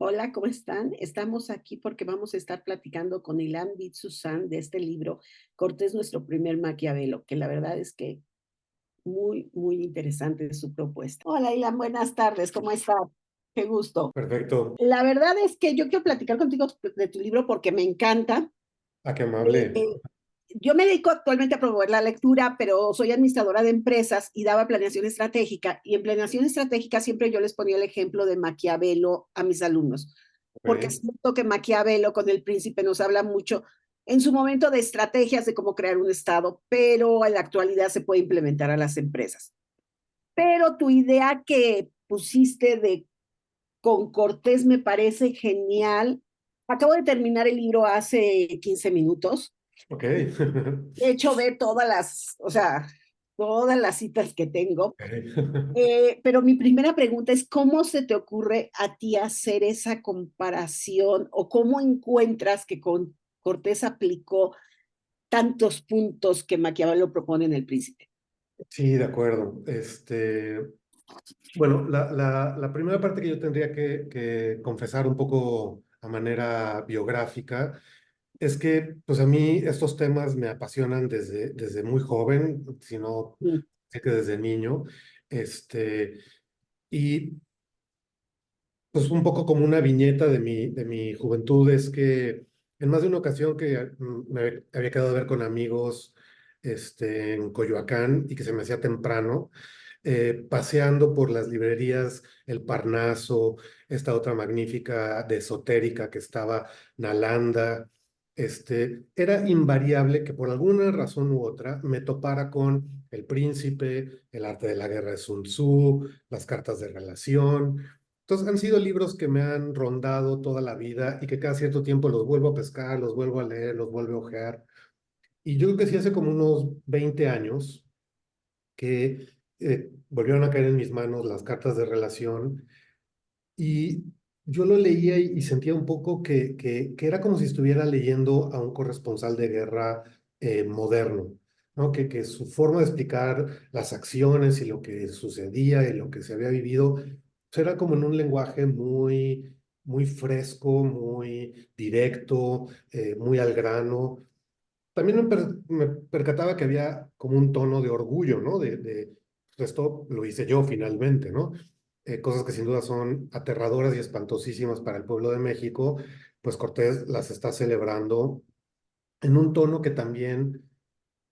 Hola, ¿cómo están? Estamos aquí porque vamos a estar platicando con Ilan Susan de este libro, Cortés, nuestro primer Maquiavelo, que la verdad es que muy interesante su propuesta. Hola, Ilan, buenas tardes, ¿cómo estás? Qué gusto. Perfecto. La verdad es que yo quiero platicar contigo de tu libro porque me encanta. Ah, qué amable. Eh, yo me dedico actualmente a promover la lectura, pero soy administradora de empresas y daba planeación estratégica. Y en planeación estratégica siempre yo les ponía el ejemplo de Maquiavelo a mis alumnos, porque Ok. siento que Maquiavelo con el príncipe nos habla mucho en su momento de estrategias de cómo crear un Estado, pero en la actualidad se puede implementar a las empresas. Pero tu idea que pusiste de con Cortés me parece genial. Acabo de terminar el libro hace 15 minutos. Ok. De hecho, ve todas las, o sea, todas las citas que tengo. Ok. Pero mi primera pregunta es, ¿cómo se te ocurre a ti hacer esa comparación o cómo encuentras que con Cortés aplicó tantos puntos que Maquiavelo propone en El Príncipe? Sí, de acuerdo. Bueno, la primera parte que yo tendría que confesar un poco a manera biográfica es que, pues a mí estos temas me apasionan desde muy joven, si no, Sí, sé que desde niño. Este, y pues un poco como una viñeta de mi juventud es que en más de una ocasión que me había quedado a ver con amigos en Coyoacán y que se me hacía temprano, paseando por las librerías El Parnaso, esta otra magnífica de esotérica que estaba Nalanda, era invariable que por alguna razón u otra me topara con El Príncipe, El arte de la guerra de Sun Tzu, las cartas de relación. Entonces han sido libros que me han rondado toda la vida y que cada cierto tiempo los vuelvo a pescar, los vuelvo a leer, los vuelvo a ojear. Y yo creo que sí hace como unos 20 años que volvieron a caer en mis manos las cartas de relación y yo lo leía y sentía un poco que era como si estuviera leyendo a un corresponsal de guerra moderno, ¿no? Que su forma de explicar las acciones y lo que sucedía y lo que se había vivido, pues era como en un lenguaje muy fresco, muy directo, muy al grano. También me percataba que había como un tono de orgullo, ¿no? Pues esto lo hice yo finalmente, ¿no? Cosas que sin duda son aterradoras y espantosísimas para el pueblo de México, pues Cortés las está celebrando en un tono que también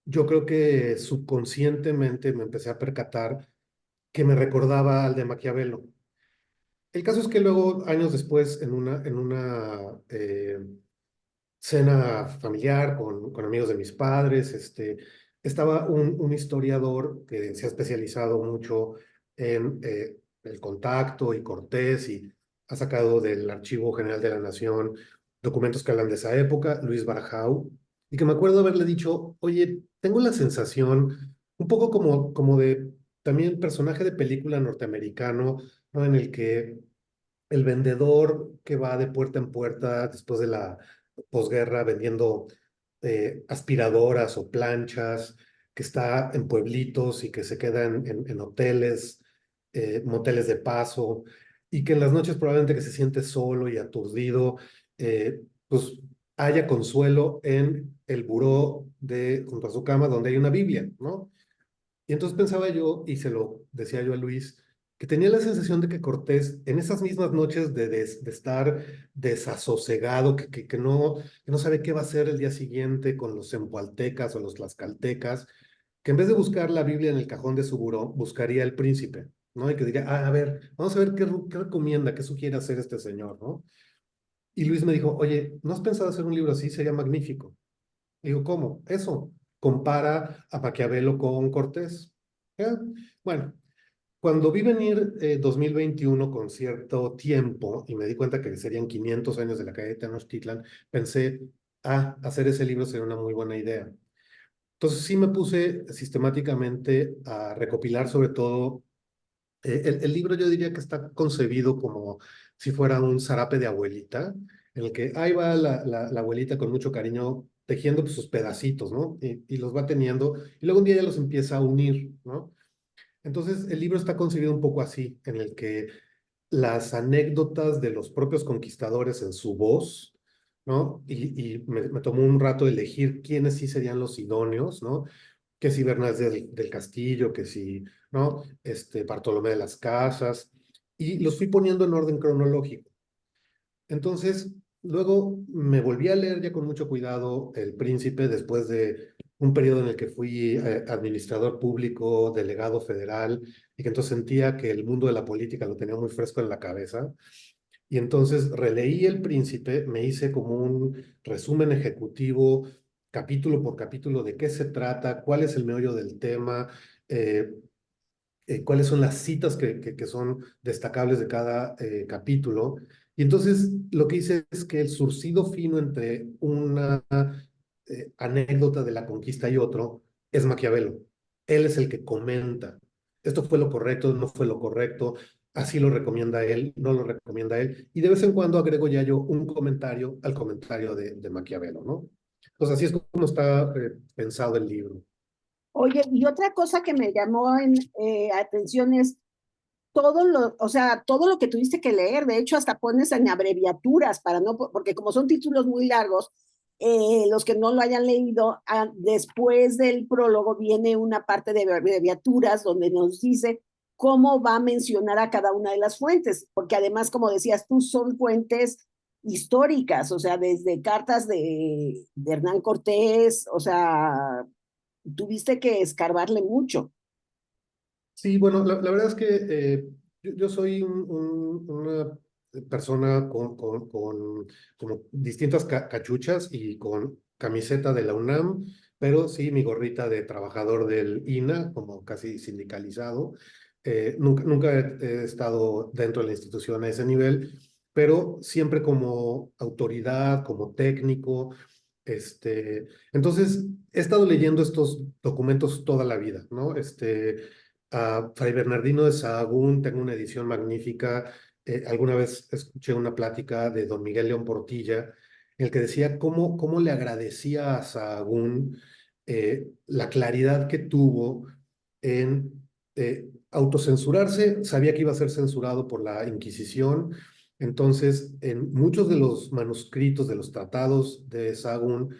yo creo que subconscientemente me empecé a percatar que me recordaba al de Maquiavelo. El caso es que luego, años después, en una cena familiar con amigos de mis padres. Estaba un historiador que se ha especializado mucho en el Contacto y Cortés y ha sacado del Archivo General de la Nación documentos que hablan de esa época, Luis Barajau, y que me acuerdo haberle dicho, oye, tengo la sensación, un poco como de también personaje de película norteamericano, ¿no? En el que el vendedor que va de puerta en puerta después de la posguerra vendiendo aspiradoras o planchas, que está en pueblitos y que se queda en hoteles, moteles de paso, y que en las noches probablemente que se siente solo y aturdido, pues haya consuelo en el buró junto a su cama donde hay una Biblia, ¿no? Y entonces pensaba yo, y se lo decía yo a Luis, que tenía la sensación de que Cortés, en esas mismas noches de estar desasosegado, que no sabe qué va a hacer el día siguiente con los empualtecas o los tlaxcaltecas, que en vez de buscar la Biblia en el cajón de su buró, buscaría el príncipe, ¿no? Y que diría, a ver, vamos a ver qué recomienda, qué sugiere hacer este señor, ¿no? Y Luis me dijo, oye, ¿no has pensado hacer un libro así? Sería magnífico. Digo, ¿cómo? Eso. Compara a Maquiavelo con Cortés. ¿Ya? Bueno, cuando vi venir 2021 con cierto tiempo y me di cuenta que serían 500 años de la caída de Tenochtitlan, pensé, hacer ese libro sería una muy buena idea. Entonces sí me puse sistemáticamente a recopilar sobre todo el libro yo diría que está concebido como si fuera un zarape de abuelita, en el que ahí va la abuelita con mucho cariño tejiendo pues, sus pedacitos, ¿no? Y los va teniendo, y luego un día ya los empieza a unir, ¿no? Entonces el libro está concebido un poco así, en el que las anécdotas de los propios conquistadores en su voz, ¿no? Y me tomó un rato elegir quiénes sí serían los idóneos, ¿no? Que si Bernal del Castillo, que si, ¿no? Bartolomé de las Casas, y los fui poniendo en orden cronológico. Entonces, luego me volví a leer ya con mucho cuidado El Príncipe después de un periodo en el que fui administrador público, delegado federal, y que entonces sentía que el mundo de la política lo tenía muy fresco en la cabeza. Y entonces releí El Príncipe, me hice como un resumen ejecutivo, capítulo por capítulo, de qué se trata, cuál es el meollo del tema, eh, cuáles son las citas que son destacables de cada capítulo. Y entonces lo que hice es que el surcido fino entre una anécdota de la conquista y otro es Maquiavelo. Él es el que comenta. Esto fue lo correcto, no fue lo correcto, así lo recomienda él, no lo recomienda él. Y de vez en cuando agrego ya yo un comentario al comentario de Maquiavelo, ¿no? Entonces así es como está pensado el libro. Oye, y otra cosa que me llamó atención es o sea, todo lo que tuviste que leer, de hecho, hasta pones en abreviaturas para no, porque como son títulos muy largos, los que no lo hayan leído, después del prólogo viene una parte de abreviaturas donde nos dice cómo va a mencionar a cada una de las fuentes, porque además, como decías tú, son fuentes históricas, o sea, desde cartas de Hernán Cortés, o sea, tuviste que escarbarle mucho. Sí, bueno, la verdad es que yo soy una persona con como distintas cachuchas y con camiseta de la UNAM, pero sí mi gorrita de trabajador del INA, como casi sindicalizado. Nunca he estado dentro de la institución a ese nivel, pero siempre como autoridad, como técnico. Entonces, he estado leyendo estos documentos toda la vida, ¿no? A Fray Bernardino de Sahagún, tengo una edición magnífica. Alguna vez escuché una plática de don Miguel León Portilla, en el que decía cómo le agradecía a Sahagún la claridad que tuvo en autocensurarse, sabía que iba a ser censurado por la Inquisición. Entonces, en muchos de los manuscritos de los tratados de Sahagún,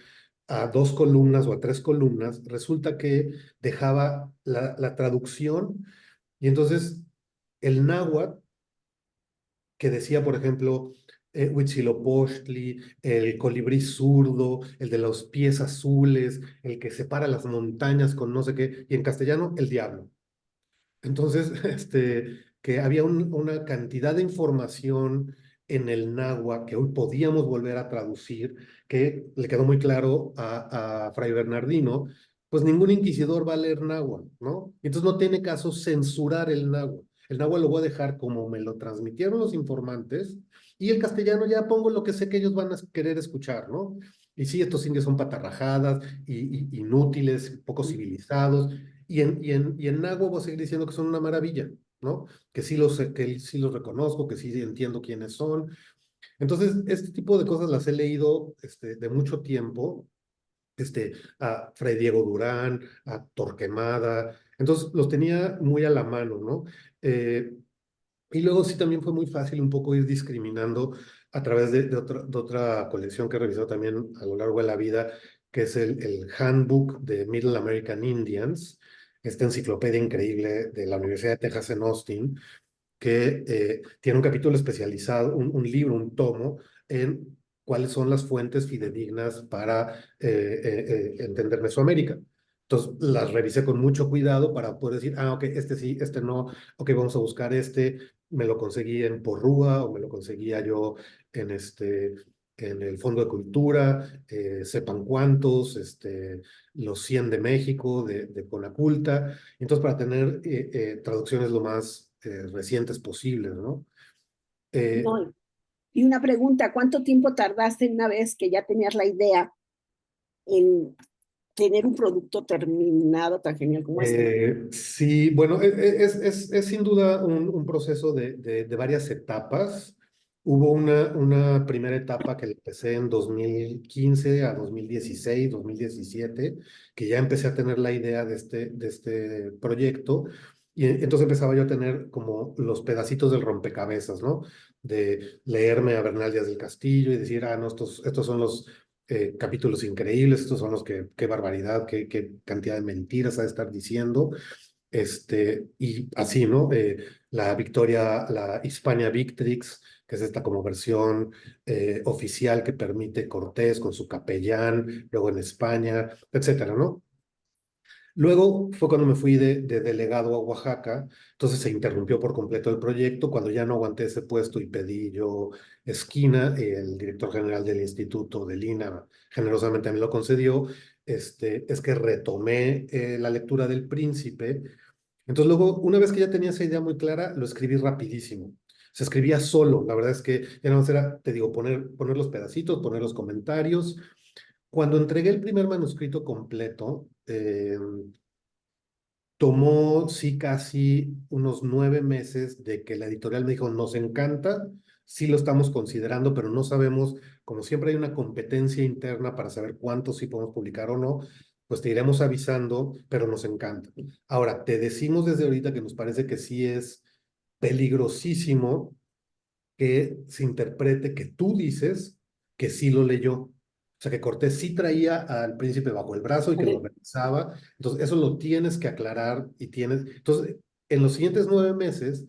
a dos columnas o a tres columnas, resulta que dejaba la traducción y entonces el náhuatl que decía, por ejemplo, Huitzilopochtli, el colibrí zurdo, el de los pies azules, el que separa las montañas con no sé qué, y en castellano, el diablo. Entonces, que había una cantidad de información en el náhuatl que hoy podíamos volver a traducir, que le quedó muy claro a Fray Bernardino, pues ningún inquisidor va a leer náhuatl, ¿no? Entonces no tiene caso censurar el náhuatl. El náhuatl lo voy a dejar como me lo transmitieron los informantes y el castellano ya pongo lo que sé que ellos van a querer escuchar, ¿no? Y sí, estos indios son patarrajadas, inútiles, poco civilizados, y en Nahua voy a seguir diciendo que son una maravilla, ¿no? Que sí los reconozco, que sí entiendo quiénes son. Entonces, este tipo de cosas las he leído de mucho tiempo, a Fray Diego Durán, a Torquemada, entonces los tenía muy a la mano, ¿no? Y luego sí también fue muy fácil un poco ir discriminando a través de otra colección que he revisado también a lo largo de la vida, que es el Handbook de Middle American Indians, esta enciclopedia increíble de la Universidad de Texas en Austin, que tiene un capítulo especializado, un libro, un tomo, en cuáles son las fuentes fidedignas para entender Mesoamérica. Entonces las revisé con mucho cuidado para poder decir, ok, este sí, este no, ok, vamos a buscar este, me lo conseguí en Porrúa o me lo conseguía yo en, en el Fondo de Cultura, sepan cuántos, los 100 de México, de Conaculta, entonces para tener traducciones lo más recientes posibles, ¿no? Eh, No, y una pregunta, ¿cuánto tiempo tardaste una vez que ya tenías la idea en tener un producto terminado tan genial como este? sí, bueno, es sin duda un proceso de varias etapas. Hubo una primera etapa que empecé en 2015 a 2016, 2017, que ya empecé a tener la idea de este proyecto. Y entonces empezaba yo a tener como los pedacitos del rompecabezas, ¿no? De leerme a Bernal Díaz del Castillo y decir, ah, no, estos son los capítulos increíbles, estos son los que, qué barbaridad, qué cantidad de mentiras ha de estar diciendo. Y así, ¿no? La Victoria, la Hispania Victrix, que es esta como versión oficial que permite Cortés con su capellán, luego en España, etcétera, ¿no? Luego fue cuando me fui de delegado a Oaxaca, entonces se interrumpió por completo el proyecto. Cuando ya no aguanté ese puesto y pedí yo esquina, el director general del instituto de Lina generosamente me lo concedió, es que retomé la lectura del Príncipe. Entonces luego, una vez que ya tenía esa idea muy clara, lo escribí rapidísimo. Se escribía solo, la verdad es que ya no era, te digo, poner los pedacitos, poner los comentarios. Cuando entregué el primer manuscrito completo, tomó sí casi unos 9 meses de que la editorial me dijo, nos encanta, sí lo estamos considerando, pero no sabemos, como siempre hay una competencia interna para saber cuántos sí podemos publicar o no, pues te iremos avisando, pero nos encanta. Ahora, te decimos desde ahorita que nos parece que sí es peligrosísimo que se interprete que tú dices que sí lo leyó. O sea, que Cortés sí traía al príncipe bajo el brazo y que lo revisaba. Entonces, eso lo tienes que aclarar y tienes... Entonces, en los siguientes 9 meses,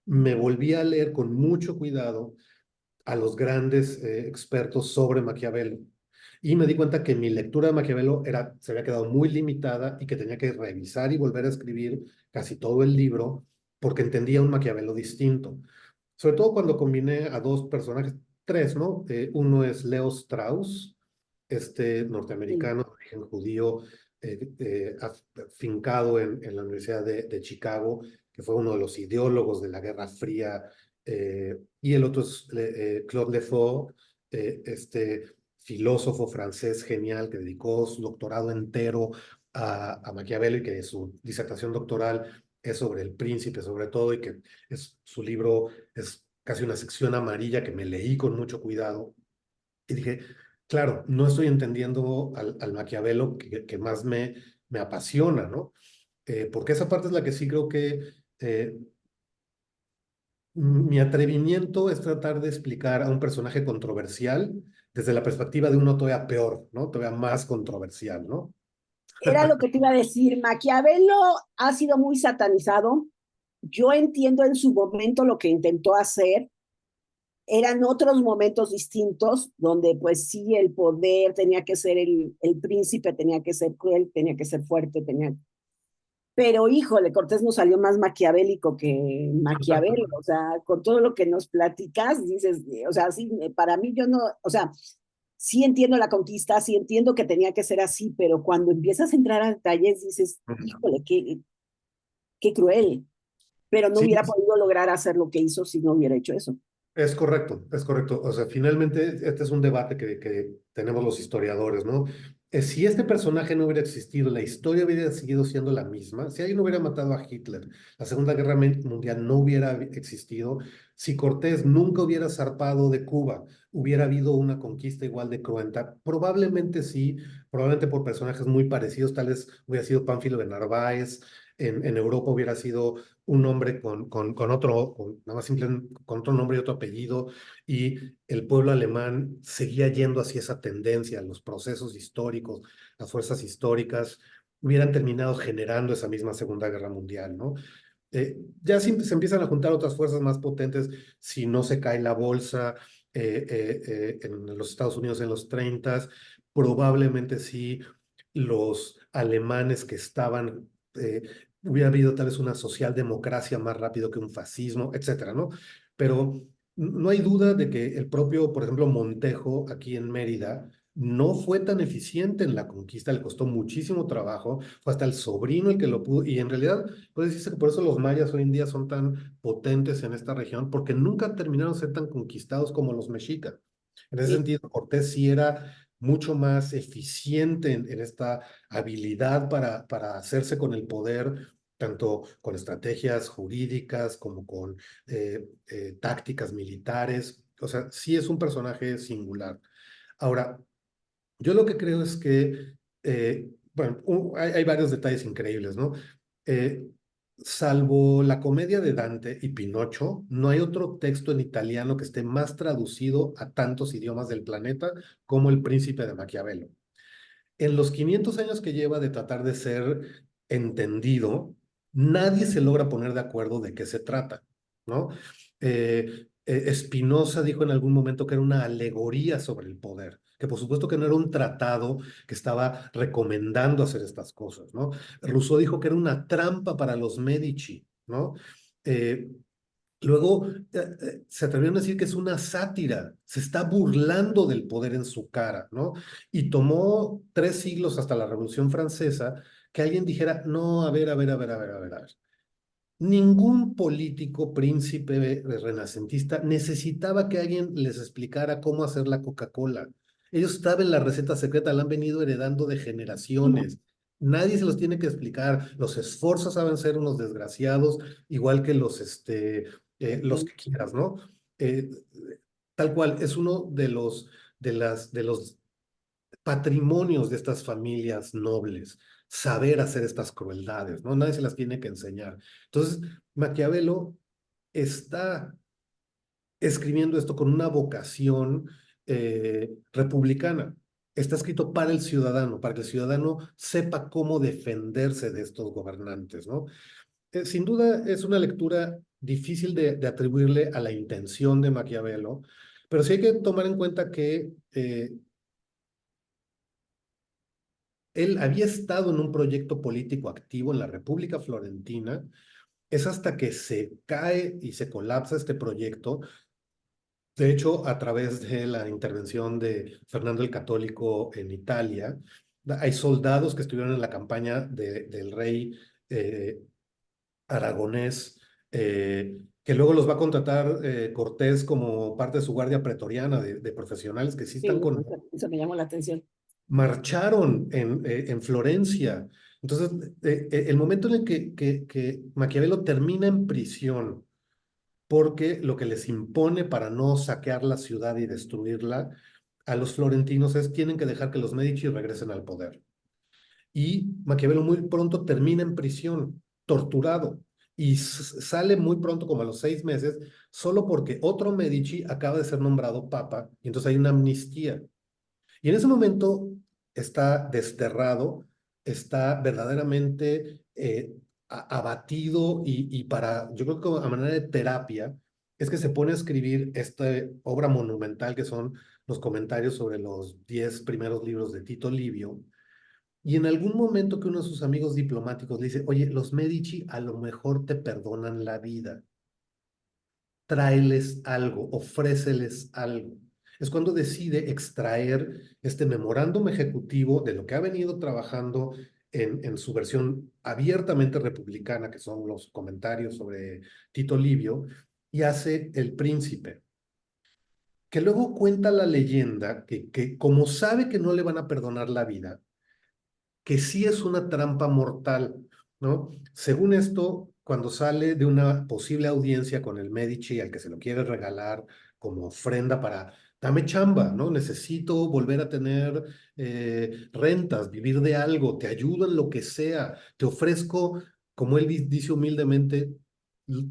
me volví a leer con mucho cuidado a los grandes expertos sobre Maquiavelo. Y me di cuenta que mi lectura de Maquiavelo se había quedado muy limitada y que tenía que revisar y volver a escribir casi todo el libro porque entendía un Maquiavelo distinto. Sobre todo cuando combiné a dos personajes, tres, ¿no? Uno es Leo Strauss, este Sí. norteamericano de origen judío, afincado en la Universidad de Chicago, que fue uno de los ideólogos de la Guerra Fría, y el otro es Claude Lefort, este filósofo francés genial que dedicó su doctorado entero a Maquiavelo y que su disertación doctoral es sobre el príncipe, sobre todo, y que su libro es casi una sección amarilla que me leí con mucho cuidado. Y dije, claro, no estoy entendiendo al Maquiavelo que más me apasiona, ¿no? Porque esa parte es la que sí creo que mi atrevimiento es tratar de explicar a un personaje controversial desde la perspectiva de uno todavía peor, ¿no? Todavía más controversial, ¿no? Era lo que te iba a decir. Maquiavelo ha sido muy satanizado. Yo entiendo en su momento lo que intentó hacer. Eran otros momentos distintos donde pues sí el poder tenía que ser el príncipe, tenía que ser cruel, tenía que ser fuerte, tenía... Pero híjole, Cortés nos salió más maquiavélico que Maquiavelo, o sea, con todo lo que nos platicas, dices, o sea, sí, para mí yo no, o sea, sí entiendo la conquista, sí entiendo que tenía que ser así, pero cuando empiezas a entrar a detalles dices, híjole, qué cruel, pero no Sí, hubiera podido lograr hacer lo que hizo si no hubiera hecho eso. es correcto, es correcto. O sea, finalmente este es un debate que tenemos los historiadores, ¿no? Si este personaje no hubiera existido, la historia hubiera seguido siendo la misma. Si alguien hubiera matado a Hitler, la Segunda Guerra Mundial no hubiera existido. Si Cortés nunca hubiera zarpado de Cuba, hubiera habido una conquista igual de cruenta. Probablemente sí, probablemente por personajes muy parecidos, tal vez hubiera sido Pánfilo de Narváez. En Europa hubiera sido un nombre con otro, nada más simple, con otro nombre y otro apellido, y el pueblo alemán seguía yendo hacia esa tendencia, los procesos históricos, las fuerzas históricas hubieran terminado generando esa misma Segunda Guerra Mundial, ¿no? Ya se empiezan a juntar otras fuerzas más potentes si no se cae la bolsa en los Estados Unidos en los 30, probablemente sí los alemanes que estaban, hubiera habido tal vez una socialdemocracia más rápido que un fascismo, etcétera, ¿no? Pero no hay duda de que el propio, por ejemplo, Montejo aquí en Mérida no fue tan eficiente en la conquista, le costó muchísimo trabajo, fue hasta el sobrino el que lo pudo, y en realidad puede decirse que por eso los mayas hoy en día son tan potentes en esta región, porque nunca terminaron de ser tan conquistados como los mexicas. En ese Sí. sentido, Cortés sí era mucho más eficiente en esta habilidad para hacerse con el poder, tanto con estrategias jurídicas como con tácticas militares. O sea, sí es un personaje singular. Ahora, yo lo que creo es que, bueno, hay varios detalles increíbles, ¿no? Eh, salvo la comedia de Dante y Pinocho, no hay otro texto en italiano que esté más traducido a tantos idiomas del planeta como El Príncipe de Maquiavelo. En los 500 años que lleva de tratar de ser entendido, nadie se logra poner de acuerdo de qué se trata, ¿no? Spinoza dijo en algún momento que era una alegoría sobre el poder, que por supuesto que no era un tratado que estaba recomendando hacer estas cosas, ¿no? Rousseau dijo que era una trampa para los Medici, ¿no? Eh, Luego se atrevieron a decir que es una sátira, se está burlando del poder en su cara, ¿no? Y tomó 3 siglos hasta la Revolución Francesa que alguien dijera, no, a ver, a ver, a ver, a ver, a ver, a ver. Ningún político príncipe renacentista necesitaba que alguien les explicara cómo hacer la Coca-Cola. Ellos saben la receta secreta, la han venido heredando de generaciones. Nadie se los tiene que explicar. Los esfuerzos saben ser unos desgraciados, igual que los que quieras, ¿no? Eh, Tal cual, es uno de los patrimonios de estas familias nobles, saber hacer estas crueldades, ¿no? Nadie se las tiene que enseñar. Entonces, Maquiavelo está escribiendo esto con una vocación republicana. Está escrito para el ciudadano, para que el ciudadano sepa cómo defenderse de estos gobernantes, ¿no? Sin duda es una lectura difícil de atribuirle a la intención de Maquiavelo, pero sí hay que tomar en cuenta que él había estado en un proyecto político activo en la República Florentina. Es hasta que se cae y se colapsa este proyecto, de hecho, a través de la intervención de Fernando el Católico en Italia. Hay soldados que estuvieron en la campaña del rey eh, aragonés, que luego los va a contratar Cortés como parte de su guardia pretoriana de profesionales que sí están Sí, con eso me llamó la atención. marcharon en Florencia. Entonces, el momento en el que Maquiavelo termina en prisión, porque lo que les impone para no saquear la ciudad y destruirla a los florentinos es tienen que dejar que los Medici regresen al poder. Y Maquiavelo muy pronto termina en prisión, torturado, y sale muy pronto, como a los 6 meses, solo porque otro Medici acaba de ser nombrado papa, y entonces hay una amnistía. Y en ese momento está desterrado, está verdaderamente abatido yo creo que a manera de terapia, es que se pone a escribir esta obra monumental que son los comentarios sobre los 10 primeros libros de Tito Livio. Y en algún momento que uno de sus amigos diplomáticos le dice, oye, los Medici a lo mejor te perdonan la vida, tráeles algo, ofréceles algo. Es cuando decide extraer este memorándum ejecutivo de lo que ha venido trabajando en su versión abiertamente republicana, que son los comentarios sobre Tito Livio, y hace El Príncipe, que luego cuenta la leyenda que como sabe que no le van a perdonar la vida, que sí es una trampa mortal, ¿no? Según esto, cuando sale de una posible audiencia con el Medici, al que se lo quiere regalar como ofrenda para, dame chamba, ¿no? Necesito volver a tener rentas, vivir de algo, te ayudo en lo que sea, te ofrezco, como él dice humildemente,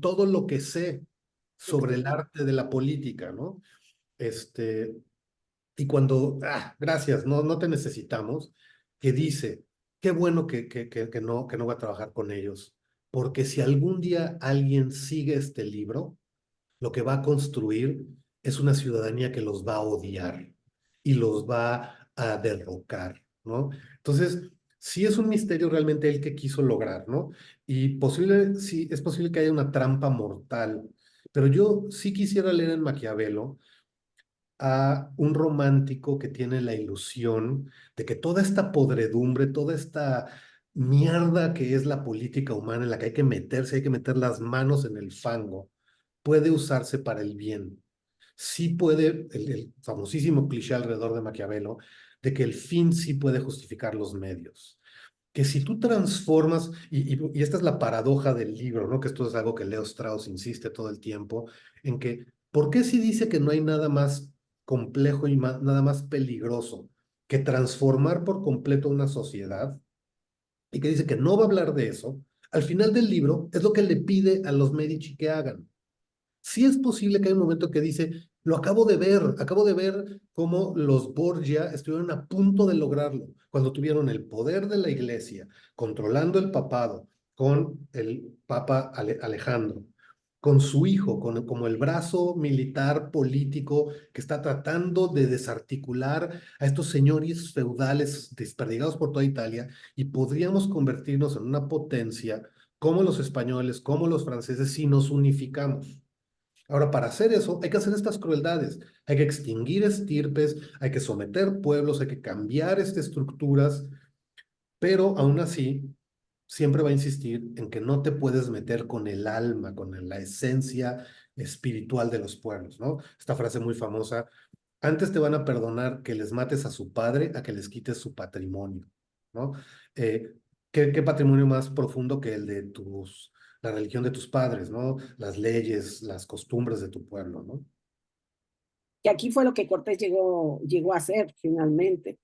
todo lo que sé sobre el arte de la política, ¿no? Este, y cuando, gracias, no te necesitamos, que dice, qué bueno que no va a trabajar con ellos, porque si algún día alguien sigue este libro, lo que va a construir es una ciudadanía que los va a odiar y los va a derrocar, ¿no? Entonces, sí es un misterio realmente el que quiso lograr, ¿no? Y sí, es posible que haya una trampa mortal, pero yo sí quisiera leer en Maquiavelo a un romántico que tiene la ilusión de que toda esta podredumbre, toda esta mierda que es la política humana en la que hay que meterse, hay que meter las manos en el fango, puede usarse para el bien. Sí puede, el famosísimo cliché alrededor de Maquiavelo, de que el fin sí puede justificar los medios. Que si tú transformas, y esta es la paradoja del libro, ¿no? Que esto es algo que Leo Strauss insiste todo el tiempo, en que, ¿por qué si dice que no hay nada más complejo y nada más peligroso que transformar por completo una sociedad? Y que dice que no va a hablar de eso, Al final del libro es lo que le pide a los Medici que hagan. Sí es posible que hay un momento que dice, lo acabo de ver cómo los Borgia estuvieron a punto de lograrlo, cuando tuvieron el poder de la iglesia, controlando el papado con el Papa Alejandro, con su hijo, como el brazo militar político que está tratando de desarticular a estos señores feudales desperdigados por toda Italia y podríamos convertirnos en una potencia como los españoles, como los franceses, si nos unificamos. Ahora, para hacer eso, hay que hacer estas crueldades, hay que extinguir estirpes, hay que someter pueblos, hay que cambiar estructuras, pero aún así, siempre va a insistir en que no te puedes meter con el alma, con la esencia espiritual de los pueblos, ¿no? Esta frase muy famosa, antes te van a perdonar que les mates a su padre a que les quites su patrimonio, ¿no? Eh, ¿qué patrimonio más profundo que el de la religión de tus padres, ¿no? Las leyes, las costumbres de tu pueblo, ¿no? Que aquí fue lo que Cortés llegó a hacer finalmente.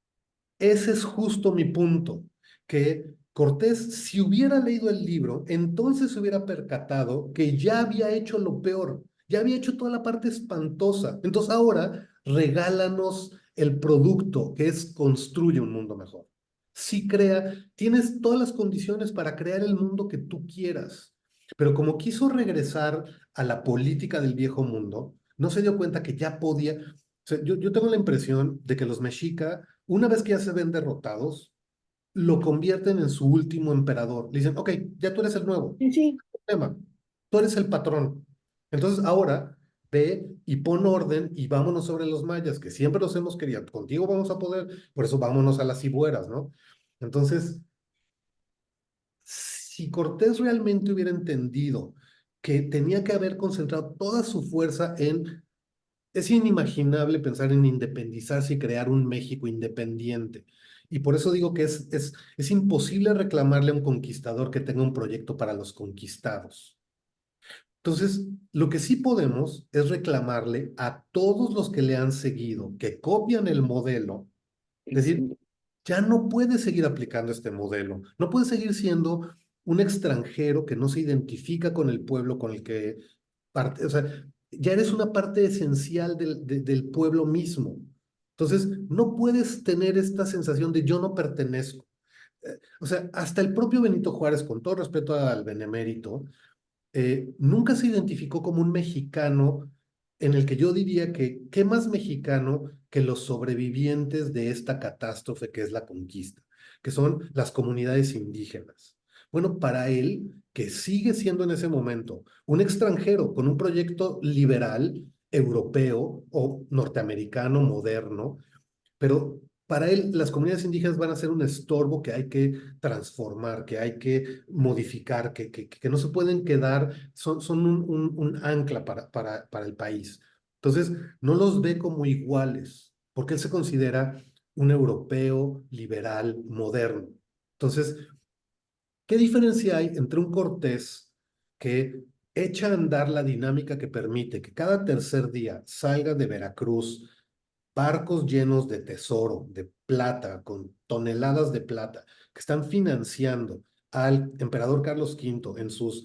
Ese es justo mi punto, que Cortés, si hubiera leído el libro, entonces se hubiera percatado que ya había hecho lo peor, ya había hecho toda la parte espantosa. Entonces ahora regálanos el producto que es construye un mundo mejor. Si tienes todas las condiciones para crear el mundo que tú quieras, pero como quiso regresar a la política del viejo mundo, no se dio cuenta que ya podía. O sea, yo tengo la impresión de que los mexicas una vez que ya se ven derrotados, lo convierten en su último emperador. Le dicen, ok, ya tú eres el nuevo, Sí, sí. tema, tú eres el patrón. Entonces ahora ve y pon orden y vámonos sobre los mayas, que siempre los hemos querido. Contigo vamos a poder, por eso vámonos a las cibueras, ¿no? Entonces, si Cortés realmente hubiera entendido que tenía que haber concentrado toda su fuerza en es inimaginable pensar en independizarse y crear un México independiente. Y por eso digo que es imposible reclamarle a un conquistador que tenga un proyecto para los conquistados. Entonces, lo que sí podemos es reclamarle a todos los que le han seguido, que copian el modelo, decir, Sí. ya no puedes seguir aplicando este modelo, no puedes seguir siendo un extranjero que no se identifica con el pueblo con el que parte, o sea, ya eres una parte esencial del pueblo mismo. Entonces, no puedes tener esta sensación de yo no pertenezco. O sea, hasta el propio Benito Juárez, con todo respeto al benemérito, nunca se identificó como un mexicano en el que yo diría que, ¿qué más mexicano que los sobrevivientes de esta catástrofe que es la conquista, que son las comunidades indígenas? Bueno, para él, que sigue siendo en ese momento un extranjero con un proyecto liberal, europeo o norteamericano moderno, pero para él las comunidades indígenas van a ser un estorbo que hay que transformar, que hay que modificar, que no se pueden quedar, son un ancla para el país. Entonces, no los ve como iguales, porque él se considera un europeo liberal moderno. Entonces, ¿qué diferencia hay entre un Cortés que echa a andar la dinámica que permite que cada tercer día salga de Veracruz barcos llenos de tesoro, de plata, con toneladas de plata, que están financiando al emperador Carlos V en sus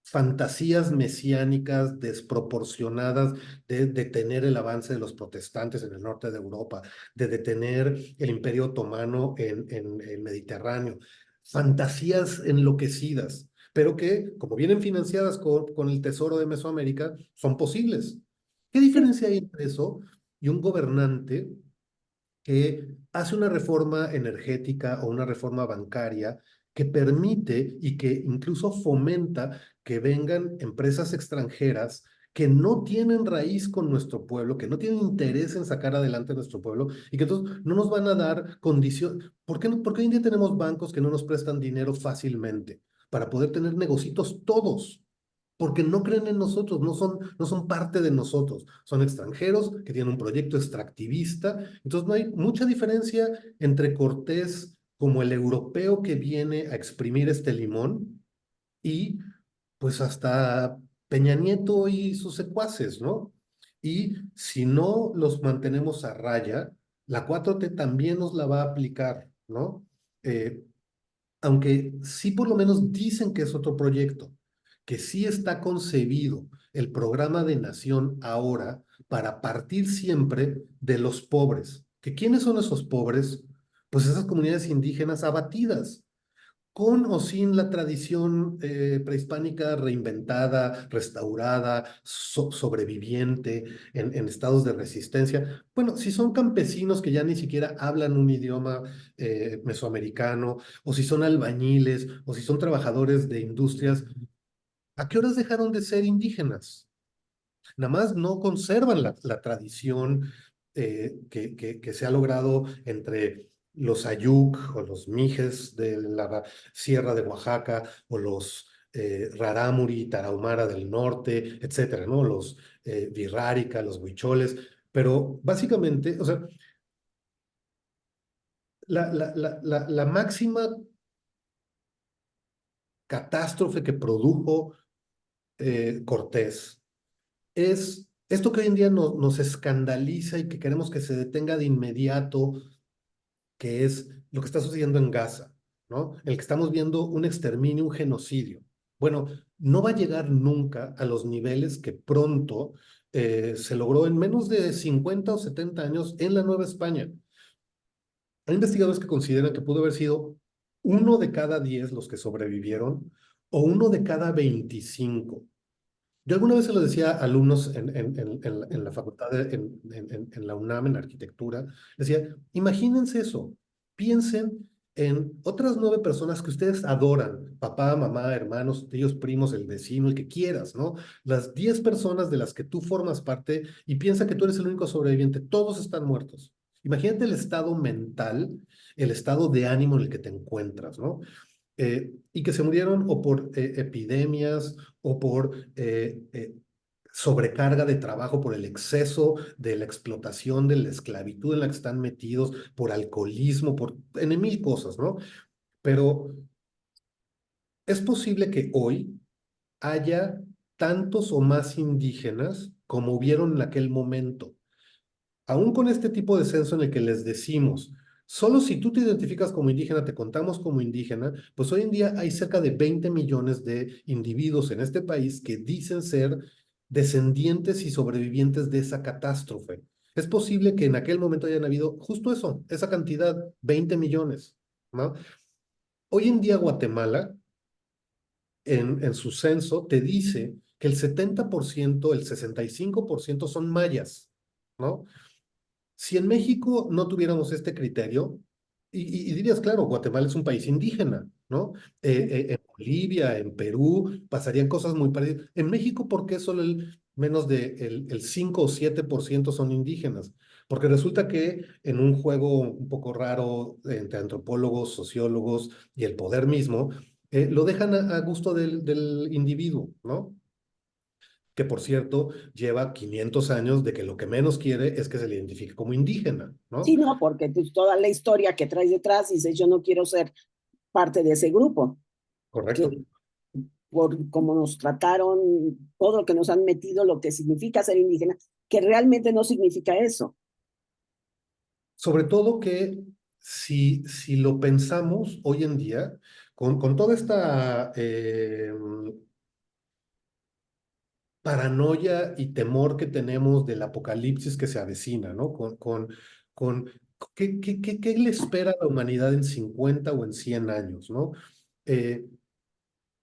fantasías mesiánicas desproporcionadas de detener el avance de los protestantes en el norte de Europa, de detener el imperio otomano en el Mediterráneo, fantasías enloquecidas, pero que, como vienen financiadas con el tesoro de Mesoamérica, son posibles. ¿Qué diferencia hay entre eso y un gobernante que hace una reforma energética o una reforma bancaria que permite y que incluso fomenta que vengan empresas extranjeras que no tienen raíz con nuestro pueblo, que no tienen interés en sacar adelante nuestro pueblo y que entonces no nos van a dar condiciones? ¿Por qué hoy en día tenemos bancos que no nos prestan dinero fácilmente para poder tener negocios todos? Porque no creen en nosotros, no son parte de nosotros, son extranjeros que tienen un proyecto extractivista. Entonces no hay mucha diferencia entre Cortés como el europeo que viene a exprimir este limón y pues hasta Peña Nieto y sus secuaces, ¿no? Y si no los mantenemos a raya, la 4T también nos la va a aplicar, ¿no? Eh, aunque sí por lo menos dicen que es otro proyecto, que sí está concebido el programa de nación ahora para partir siempre de los pobres. ¿Que quiénes son esos pobres? Pues esas comunidades indígenas abatidas, con o sin la tradición prehispánica reinventada, restaurada, sobreviviente en estados de resistencia. Bueno, si son campesinos que ya ni siquiera hablan un idioma mesoamericano, o si son albañiles, o si son trabajadores de industrias, ¿a qué horas dejaron de ser indígenas? Nada más no conservan la tradición que se ha logrado entre los Ayuk o los Mijes de la Sierra de Oaxaca o los Rarámuri, Tarahumara del norte, etcétera, ¿no? Los Wixárika, los Huicholes, pero básicamente, o sea, la máxima catástrofe que produjo Cortés es esto que hoy en día nos escandaliza y que queremos que se detenga de inmediato, que es lo que está sucediendo en Gaza, ¿no? El que estamos viendo un exterminio, un genocidio. Bueno, no va a llegar nunca a los niveles que pronto se logró en menos de 50 o 70 años en la Nueva España. Hay investigadores que consideran que pudo haber sido 1 de cada 10 los que sobrevivieron o 1 de cada 25. Yo alguna vez se lo decía a alumnos en la facultad, en la UNAM, en arquitectura, decía, imagínense eso, piensen en otras 9 personas que ustedes adoran, papá, mamá, hermanos, tíos, primos, el vecino, el que quieras, ¿no? Las 10 personas de las que tú formas parte y piensa que tú eres el único sobreviviente, todos están muertos. Imagínate el estado mental, el estado de ánimo en el que te encuentras, ¿no? Y que se murieron o por epidemias o por sobrecarga de trabajo, por el exceso de la explotación, de la esclavitud en la que están metidos, por alcoholismo, por en mil cosas, ¿no? Pero es posible que hoy haya tantos o más indígenas como hubieron en aquel momento. Aún con este tipo de censo en el que les decimos, solo si tú te identificas como indígena, te contamos como indígena, pues hoy en día hay cerca de 20 millones de individuos en este país que dicen ser descendientes y sobrevivientes de esa catástrofe. Es posible que en aquel momento hayan habido justo eso, esa cantidad, 20 millones, ¿no? Hoy en día Guatemala, en su censo, te dice que el 70%, el 65% son mayas, ¿no? Si en México no tuviéramos este criterio, y dirías, claro, Guatemala es un país indígena, ¿no? En Bolivia, en Perú, pasarían cosas muy parecidas. En México, ¿por qué solo menos de el 5 o 7% son indígenas? Porque resulta que en un juego un poco raro entre antropólogos, sociólogos y el poder mismo, lo dejan a gusto del individuo, ¿no? Que por cierto lleva 500 años de que lo que menos quiere es que se le identifique como indígena, ¿no? Sí, no, porque pues, toda la historia que traes detrás dices, yo no quiero ser parte de ese grupo, Correcto. que por cómo nos trataron, todo lo que nos han metido, lo que significa ser indígena, que realmente no significa eso. Sobre todo que si lo pensamos hoy en día, con toda esta paranoia y temor que tenemos del apocalipsis que se avecina, ¿no? Con ¿qué le espera a la humanidad en 50 o en 100 años, ¿no? Eh,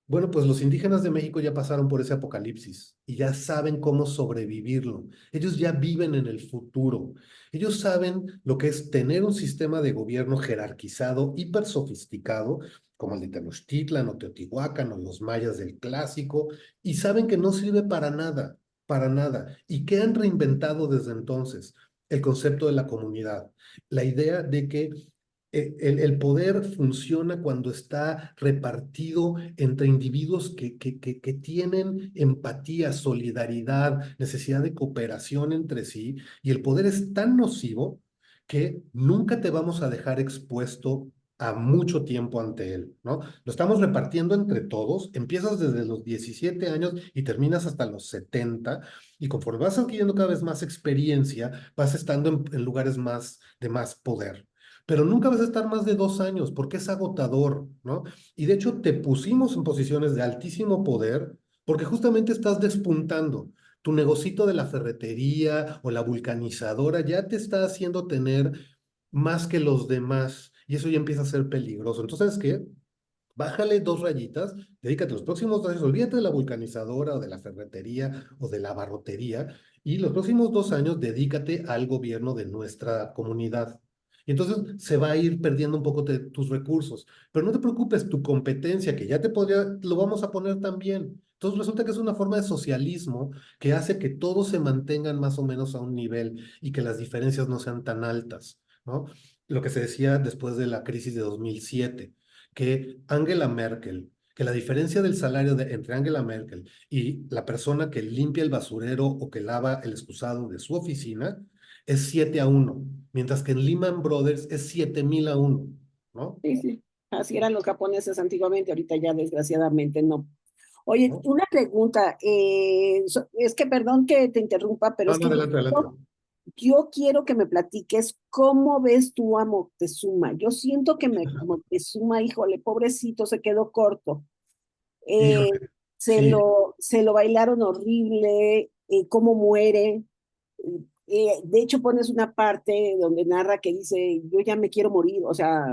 Bueno, pues los indígenas de México ya pasaron por ese apocalipsis y ya saben cómo sobrevivirlo. Ellos ya viven en el futuro. Ellos saben lo que es tener un sistema de gobierno jerarquizado, hiper sofisticado, como el de Tenochtitlan o Teotihuacán o los mayas del clásico, y saben que no sirve para nada, para nada. ¿Y qué han reinventado desde entonces? El concepto de la comunidad, la idea de que el poder funciona cuando está repartido entre individuos que tienen empatía, solidaridad, necesidad de cooperación entre sí, y el poder es tan nocivo que nunca te vamos a dejar expuesto a mucho tiempo ante él, ¿no? Lo estamos repartiendo entre todos, empiezas desde los 17 años y terminas hasta los 70, y conforme vas adquiriendo cada vez más experiencia, vas estando en lugares más de más poder. pero nunca vas a estar más de 2 años porque es agotador, ¿no? Y de hecho te pusimos en posiciones de altísimo poder porque justamente estás despuntando. Tu negocito de la ferretería o la vulcanizadora ya te está haciendo tener más que los demás y eso ya empieza a ser peligroso. Entonces, ¿sabes qué? Bájale 2 rayitas, dedícate los próximos 2 años, olvídate de la vulcanizadora o de la ferretería o de la barrotería y los próximos 2 años dedícate al gobierno de nuestra comunidad. Y entonces se va a ir perdiendo un poco de tus recursos. Pero no te preocupes, tu competencia, que ya te podría, lo vamos a poner también. Entonces resulta que es una forma de socialismo que hace que todos se mantengan más o menos a un nivel y que las diferencias no sean tan altas, ¿no? Lo que se decía después de la crisis de 2007 que Angela Merkel, que la diferencia del salario entre Angela Merkel y la persona que limpia el basurero o que lava el excusado de su oficina es 7-1, mientras que en Lehman Brothers es 7,000-1, ¿no? Sí, sí. Así eran los japoneses antiguamente, ahorita ya desgraciadamente no. Oye, ¿No? una pregunta, es que perdón que te interrumpa, pero No, es no, que adelante, adelante. yo quiero que me platiques cómo ves tú a Moctezuma. Yo siento que Moctezuma, híjole, pobrecito, se quedó corto. Eh, Híjole, sí. se lo bailaron horrible, cómo muere. De hecho, pones una parte donde narra que dice, yo ya me quiero morir, o sea,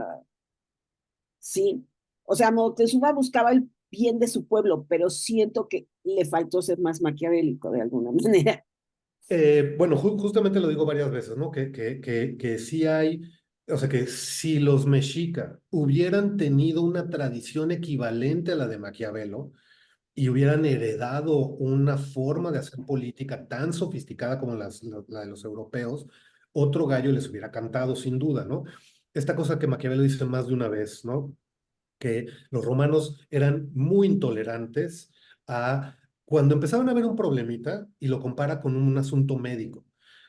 sí. O sea, Moctezuma buscaba el bien de su pueblo, pero siento que le faltó ser más maquiavélico de alguna manera. Bueno, justamente lo digo varias veces, ¿no? Que sí hay, o sea, que si los mexica hubieran tenido una tradición equivalente a la de Maquiavelo, y hubieran heredado una forma de hacer política tan sofisticada como la de los europeos, otro gallo les hubiera cantado sin duda, ¿no? Esta cosa que Maquiavelo dice más de una vez, ¿no? Que los romanos eran muy intolerantes a cuando empezaban a ver un problemita y lo compara con un asunto médico.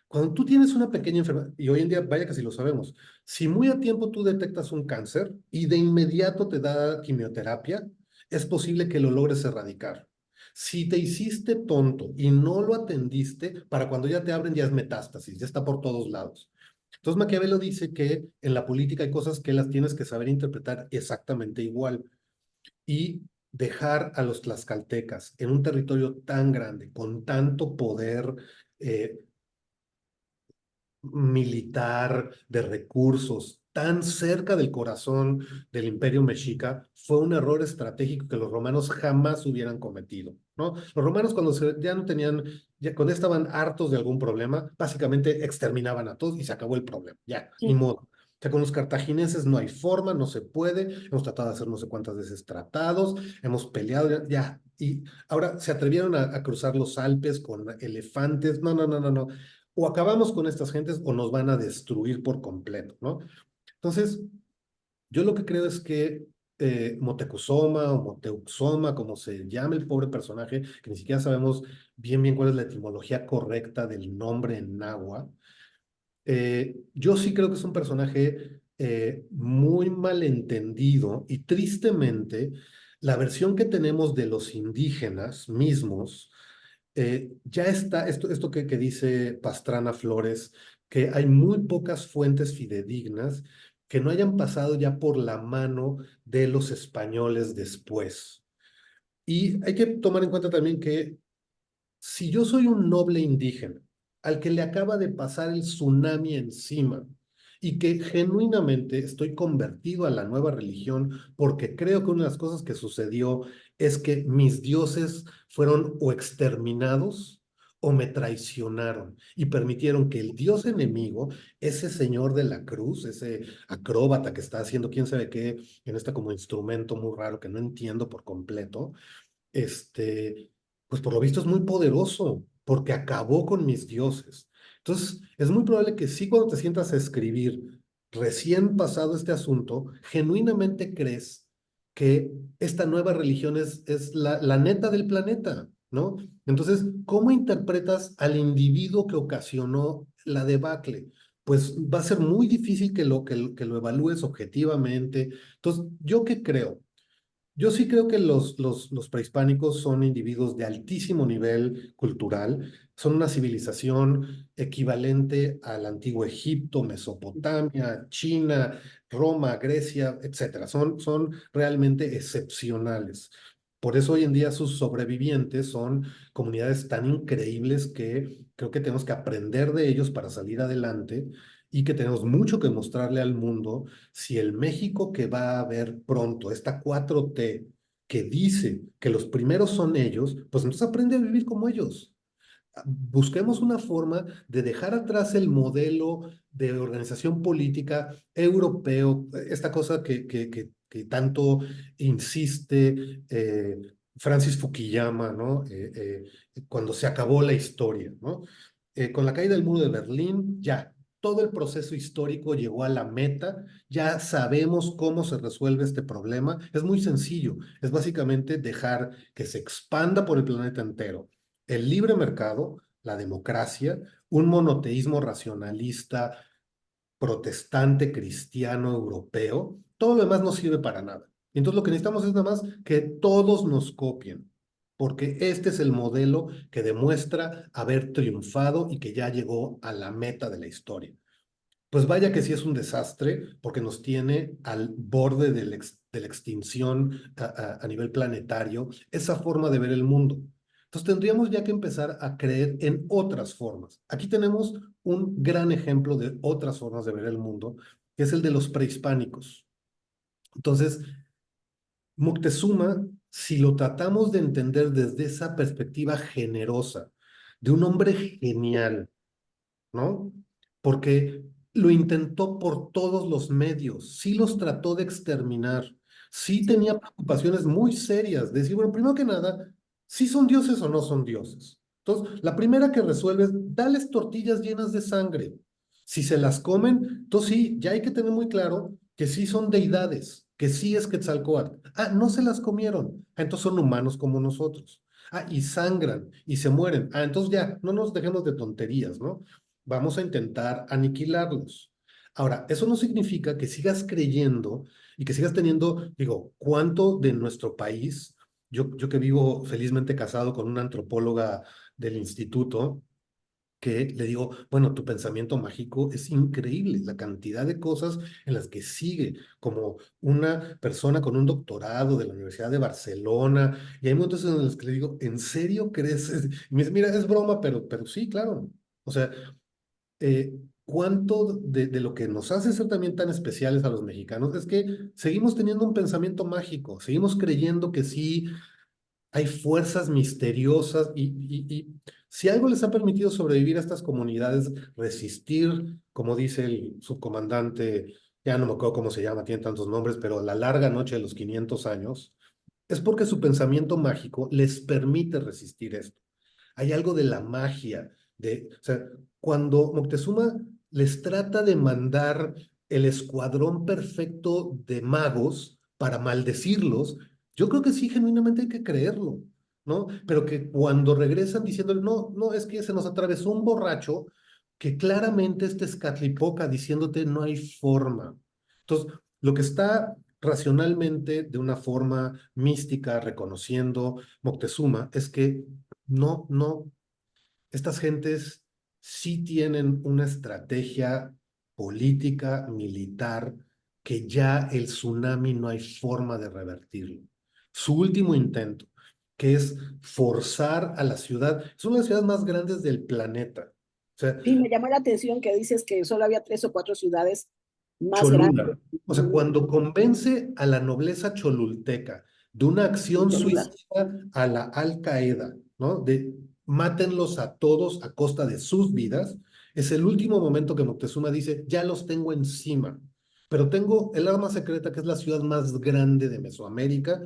Cuando tú tienes una pequeña enfermedad, y hoy en día, vaya que si lo sabemos, si muy a tiempo tú detectas un cáncer y de inmediato te da quimioterapia, es posible que lo logres erradicar. Si te hiciste tonto y no lo atendiste, para cuando ya te abren ya es metástasis, ya está por todos lados. Entonces Maquiavelo dice que en la política hay cosas que las tienes que saber interpretar exactamente igual y dejar a los tlaxcaltecas en un territorio tan grande, con tanto poder eh, militar, de recursos, tan cerca del corazón del imperio mexica, fue un error estratégico que los romanos jamás hubieran cometido, ¿no? Los romanos cuando ya no tenían, ya cuando estaban hartos de algún problema, básicamente exterminaban a todos y se acabó el problema, ya, ni Sí, modo. O sea, con los cartagineses no hay forma, no se puede, hemos tratado de hacer no sé cuántas veces tratados, hemos peleado, ya, ya. Y ahora se atrevieron a cruzar los Alpes con elefantes, no, no, no, no, no, o acabamos con estas gentes o nos van a destruir por completo, ¿no? Entonces, yo lo que creo es que Motecuzoma o Moteuxoma, como se llama el pobre personaje, que ni siquiera sabemos bien cuál es la etimología correcta del nombre en náhuatl, yo sí creo que es un personaje muy malentendido y tristemente la versión que tenemos de los indígenas mismos ya está, esto que dice Pastrana Flores, que hay muy pocas fuentes fidedignas que no hayan pasado ya por la mano de los españoles después. Y hay que tomar en cuenta también que si yo soy un noble indígena al que le acaba de pasar el tsunami encima y que genuinamente estoy convertido a la nueva religión porque creo que una de las cosas que sucedió es que mis dioses fueron o exterminados o me traicionaron y permitieron que el dios enemigo, ese señor de la cruz, ese acróbata que está haciendo quién sabe qué en este como instrumento muy raro que no entiendo por completo, este, pues por lo visto es muy poderoso, porque acabó con mis dioses. Entonces, es muy probable que sí cuando te sientas a escribir, recién pasado este asunto, genuinamente crees que esta nueva religión es la neta del planeta, ¿no? Entonces, ¿cómo interpretas al individuo que ocasionó la debacle? Pues va a ser muy difícil que lo evalúes objetivamente. Entonces, ¿yo qué creo? Yo sí creo que los prehispánicos son individuos de altísimo nivel cultural, son una civilización equivalente al antiguo Egipto, Mesopotamia, China, Roma, Grecia, etcétera. Son realmente excepcionales. Por eso hoy en día sus sobrevivientes son comunidades tan increíbles que creo que tenemos que aprender de ellos para salir adelante y que tenemos mucho que mostrarle al mundo si el México que va a ver pronto, esta 4T, que dice que los primeros son ellos, pues entonces aprende a vivir como ellos. Busquemos una forma de dejar atrás el modelo de organización política europeo, esta cosa que tanto insiste Francis Fukuyama, ¿no? Cuando se acabó la historia, ¿no? Con la caída del muro de Berlín, ya, todo el proceso histórico llegó a la meta, ya sabemos cómo se resuelve este problema, es muy sencillo, es básicamente dejar que se expanda por el planeta entero el libre mercado, la democracia, un monoteísmo racionalista, protestante, cristiano, europeo, todo lo demás no sirve para nada. Y entonces lo que necesitamos es nada más que todos nos copien, porque este es el modelo que demuestra haber triunfado y que ya llegó a la meta de la historia. Pues vaya que sí es un desastre, porque nos tiene al borde de la extinción a nivel planetario, esa forma de ver el mundo. Entonces tendríamos ya que empezar a creer en otras formas. Aquí tenemos un gran ejemplo de otras formas de ver el mundo, que es el de los prehispánicos. Entonces, Moctezuma, si lo tratamos de entender desde esa perspectiva generosa, de un hombre genial, ¿no? Porque lo intentó por todos los medios, sí los trató de exterminar, sí Sí, tenía preocupaciones muy serias, de decir, bueno, primero que nada, ¿sí son dioses o no son dioses? Entonces, la primera que resuelve es, dales tortillas llenas de sangre. Si se las comen, entonces sí, ya hay que tener muy claro que sí son deidades, que sí es Quetzalcóatl. Ah, no se las comieron. Ah, entonces son humanos como nosotros. Ah, y sangran y se mueren. Ah, entonces ya, no nos dejemos de tonterías, ¿no? Vamos a intentar aniquilarlos. Ahora, eso no significa que sigas creyendo y que sigas teniendo, digo, ¿cuánto de nuestro país? Yo que vivo felizmente casado con una antropóloga del instituto, que le digo, bueno, tu pensamiento mágico es increíble, la cantidad de cosas en las que sigue, como una persona con un doctorado de la Universidad de Barcelona, y hay momentos en los que le digo, ¿en serio crees? Y me dice, mira, es broma, pero sí, claro. O sea, cuánto de lo que nos hace ser también tan especiales a los mexicanos es que seguimos teniendo un pensamiento mágico, seguimos creyendo que sí hay fuerzas misteriosas y si algo les ha permitido sobrevivir a estas comunidades, resistir, como dice el subcomandante, ya no me acuerdo cómo se llama, tiene tantos nombres, pero la larga noche de los 500 años, es porque su pensamiento mágico les permite resistir esto. Hay algo de la magia, o sea, cuando Moctezuma les trata de mandar el escuadrón perfecto de magos para maldecirlos, yo creo que sí, genuinamente hay que creerlo, ¿no? Pero que cuando regresan diciéndole, no, no, es que se nos atravesó un borracho que claramente este Escatlipoca diciéndote no hay forma. Entonces, lo que está racionalmente, de una forma mística, reconociendo Moctezuma, es que no, estas gentes sí tienen una estrategia política, militar, que ya el tsunami no hay forma de revertirlo. Su último intento, que es forzar a la ciudad, es una de las ciudades más grandes del planeta. O sea, sí, me llamó la atención que dices que solo había 3 o 4 ciudades más grandes Cholula. O sea, cuando convence a la nobleza cholulteca de una en acción Cholula. suicida a la Al Qaeda, ¿no? De mátenlos a todos a costa de sus vidas, es el último momento que Moctezuma dice, ya los tengo encima, pero tengo el arma secreta que es la ciudad más grande de Mesoamérica,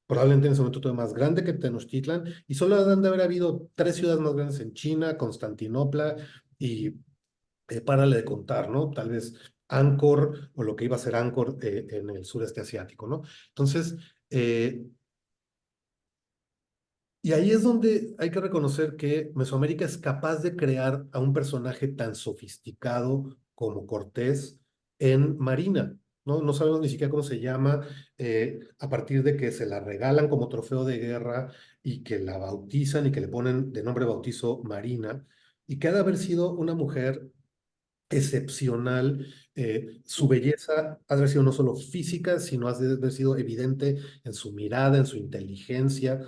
probablemente en ese momento todavía más grande que Tenochtitlan, y solo han de haber habido 3 ciudades más grandes en China, Constantinopla y párale de contar, ¿no? Tal vez Angkor o lo que iba a ser Angkor en el sureste asiático, ¿no? Entonces, y ahí es donde hay que reconocer que Mesoamérica es capaz de crear a un personaje tan sofisticado como Cortés en Marina. ¿no? No sabemos ni siquiera cómo se llama, a partir de que se la regalan como trofeo de guerra y que la bautizan y que le ponen de nombre bautizo Marina, y que ha de haber sido una mujer excepcional. Su belleza ha de haber sido no solo física, sino ha de haber sido evidente en su mirada, en su inteligencia,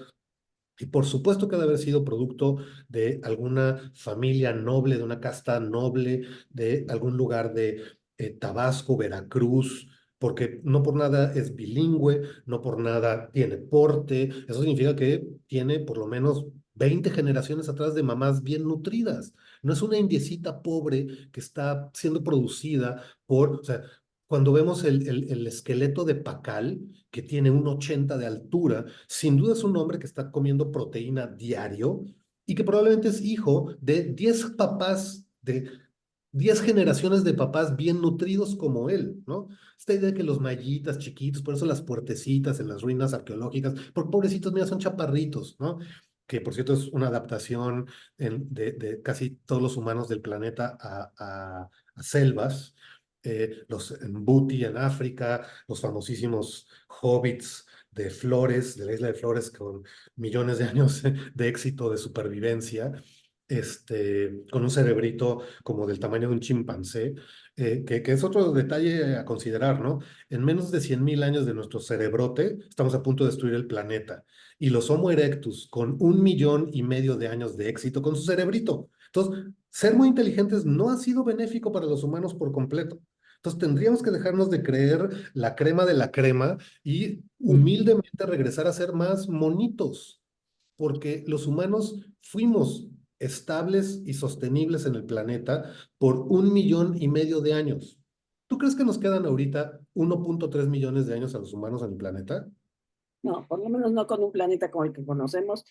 y por supuesto que ha de haber sido producto de alguna familia noble, de una casta noble, de algún lugar de Tabasco, Veracruz, porque no por nada es bilingüe, no por nada tiene porte. Eso significa que tiene por lo menos 20 generaciones atrás de mamás bien nutridas. No es una indiecita pobre que está siendo producida o sea, cuando vemos el esqueleto de Pacal, que tiene un 80 de altura, sin duda es un hombre que está comiendo proteína diario y que probablemente es hijo de 10 papás, de 10 generaciones de papás bien nutridos como él, ¿no? Esta idea de que los mayitas chiquitos, por eso las puertecitas en las ruinas arqueológicas, porque pobrecitos, mira, son chaparritos, ¿no? Que por cierto es una adaptación de casi todos los humanos del planeta a selvas. Los Mbuti en África, los famosísimos hobbits de Flores, de la isla de Flores, con millones de años de éxito de supervivencia, con un cerebrito como del tamaño de un chimpancé, que es otro detalle a considerar, ¿no? En menos de 100.000 años de nuestro cerebrote, estamos a punto de destruir el planeta. Y los Homo erectus, con 1,5 millones de años de éxito, con su cerebrito. Entonces, ser muy inteligentes no ha sido benéfico para los humanos por completo. Entonces tendríamos que dejarnos de creer la crema de la crema y humildemente regresar a ser más monitos, porque los humanos fuimos estables y sostenibles en el planeta por 1,5 millones de años. ¿Tú crees que nos quedan ahorita 1,3 millones de años a los humanos en el planeta? No, por lo menos no con un planeta como el que conocemos,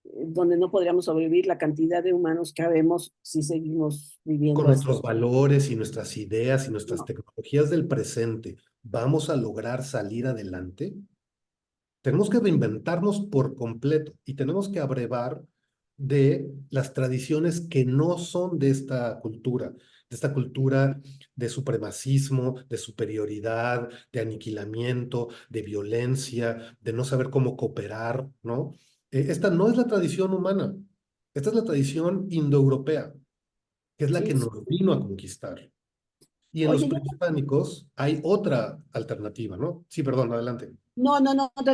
donde no podríamos sobrevivir la cantidad de humanos que habemos si seguimos Con viviendo así. nuestros valores y nuestras ideas y nuestras No. tecnologías del presente, ¿vamos a lograr salir adelante? Tenemos que reinventarnos por completo y tenemos que abrevar de las tradiciones que no son de esta cultura de supremacismo, de superioridad, de aniquilamiento, de violencia, de no saber cómo cooperar, ¿no? Esta no es la tradición humana, esta es la tradición indoeuropea, que es la Sí, que sí. nos vino a conquistar. Y en los Oye, prehispánicos hay otra alternativa, ¿no? Sí, perdón, adelante. no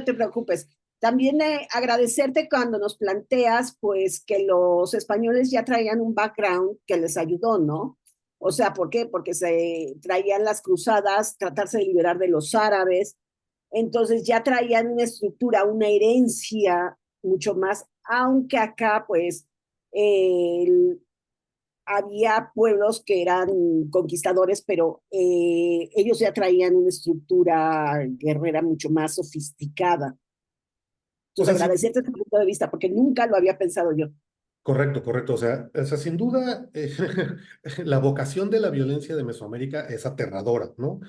te preocupes. También agradecerte cuando nos planteas, pues, que los españoles ya traían un background que les ayudó, ¿no? O sea, ¿por qué? Porque se traían las cruzadas, tratarse de liberar de los árabes, entonces ya traían una estructura, una herencia mucho más, aunque acá, pues, eh, había pueblos que eran conquistadores, pero ellos ya traían una estructura guerrera mucho más sofisticada. O Entonces, sea, sí. agradecerte tu punto de vista, porque nunca lo había pensado yo. Correcto, correcto. O sea, sin duda, la vocación de la violencia de Mesoamérica es aterradora, ¿no?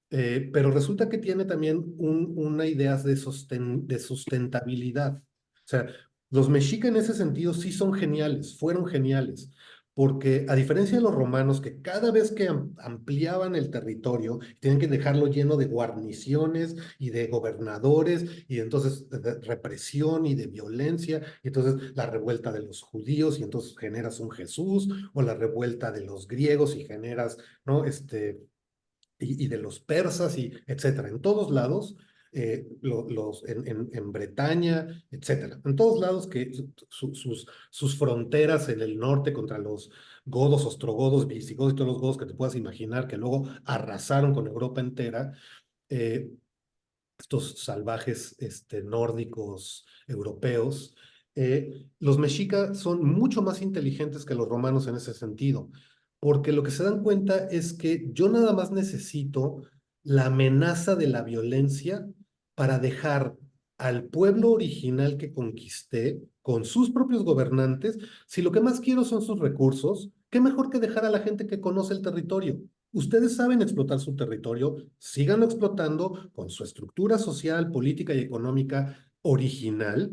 Pero resulta que tiene también una idea de sustentabilidad. O sea, los mexicas en ese sentido sí son geniales, fueron geniales, porque a diferencia de los romanos, que cada vez que ampliaban el territorio, tienen que dejarlo lleno de guarniciones y de gobernadores, y entonces de represión y de violencia, y entonces la revuelta de los judíos, y entonces generas un Jesús, o la revuelta de los griegos y generas, ¿no? Y de los persas y etcétera, en todos lados, en Bretaña, etcétera, en todos lados que sus fronteras en el norte contra los godos, ostrogodos, visigodos y todos los godos que te puedas imaginar que luego arrasaron con Europa entera, eh, estos salvajes nórdicos europeos. Los mexicas son mucho más inteligentes que los romanos en ese sentido, porque lo que se dan cuenta es que yo nada más necesito la amenaza de la violencia para dejar al pueblo original que conquisté con sus propios gobernantes. Si lo que más quiero son sus recursos, ¿qué mejor que dejar a la gente que conoce el territorio? Ustedes saben explotar su territorio, síganlo explotando con su estructura social, política y económica original.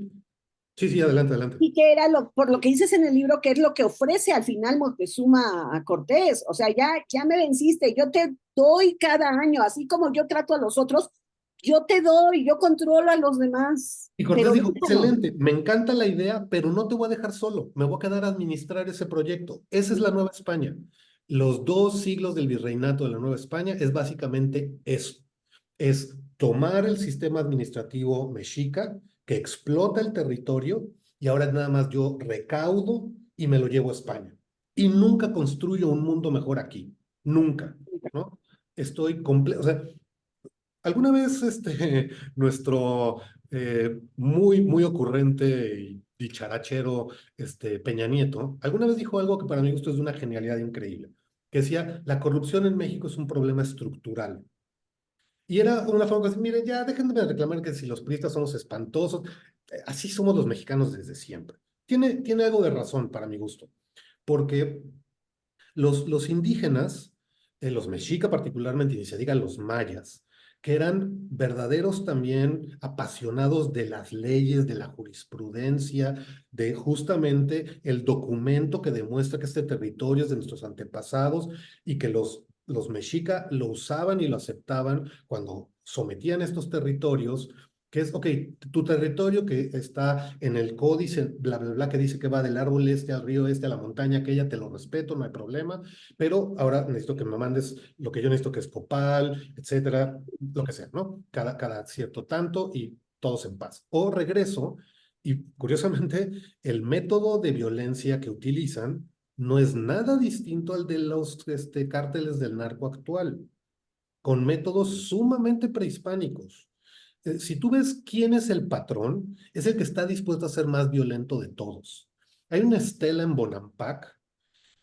Sí, sí, adelante, adelante. Y que era por lo que dices en el libro, que es lo que ofrece al final Moctezuma a Cortés. O sea, ya me venciste, yo te doy cada año, así como yo trato a los otros, yo te doy, yo controlo a los demás, Y Cortés pero dijo, déjalo. excelente, me encanta la idea, pero no te voy a dejar solo, me voy a quedar a administrar ese proyecto. Esa es la Nueva España. Los 2 siglos del virreinato de la Nueva España es básicamente eso. Es tomar el sistema administrativo mexica que explota el territorio y ahora nada más yo recaudo y me lo llevo a España. Y nunca construyo un mundo mejor aquí. Nunca, ¿no? Estoy completo, o sea, alguna vez nuestro muy ocurrente y dicharachero Peña Nieto, alguna vez dijo algo que para mi gusto es de una genialidad increíble, que decía, la corrupción en México es un problema estructural. Y era una forma de decir, miren, ya dejen de reclamar que si los priistas somos espantosos, así somos los mexicanos desde siempre. Tiene algo de razón para mi gusto, porque los indígenas, los mexica particularmente, y ni se diga los mayas, que eran verdaderos también apasionados de las leyes, de la jurisprudencia, de justamente el documento que demuestra que este territorio es de nuestros antepasados y que los mexica lo usaban y lo aceptaban cuando sometían estos territorios, que es, ok, tu territorio que está en el códice, bla, bla, bla, que dice que va del árbol este al río este, a la montaña aquella, te lo respeto, no hay problema, pero ahora necesito que me mandes lo que yo necesito, que es copal, etcétera, lo que sea, ¿no? Cada cierto tanto y todos en paz. O regreso y curiosamente el método de violencia que utilizan no es nada distinto al de los cárteles del narco actual, con métodos sumamente prehispánicos. Si tú ves quién es el patrón, es el que está dispuesto a ser más violento de todos. Hay una estela en Bonampak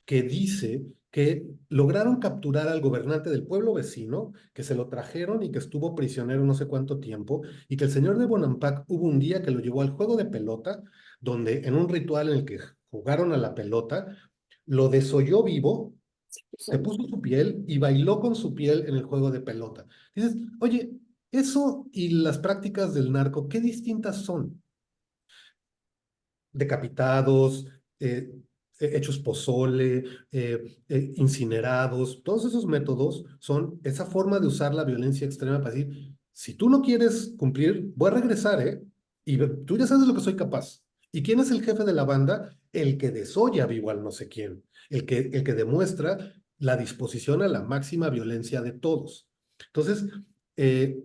que dice que lograron capturar al gobernante del pueblo vecino, que se lo trajeron y que estuvo prisionero no sé cuánto tiempo, y que el señor de Bonampak hubo un día que lo llevó al juego de pelota, donde en un ritual en el que jugaron a la pelota, lo desolló vivo, se puso su piel y bailó con su piel en el juego de pelota. Dices, oye, eso y las prácticas del narco, ¿qué distintas son? Decapitados, hechos pozole, incinerados, todos esos métodos son esa forma de usar la violencia extrema para decir, si tú no quieres cumplir, voy a regresar, ¿eh? Y tú ya sabes de lo que soy capaz. ¿Y quién es el jefe de la banda? El que desolla vivo al no sé quién, el que demuestra la disposición a la máxima violencia de todos. Entonces, eh,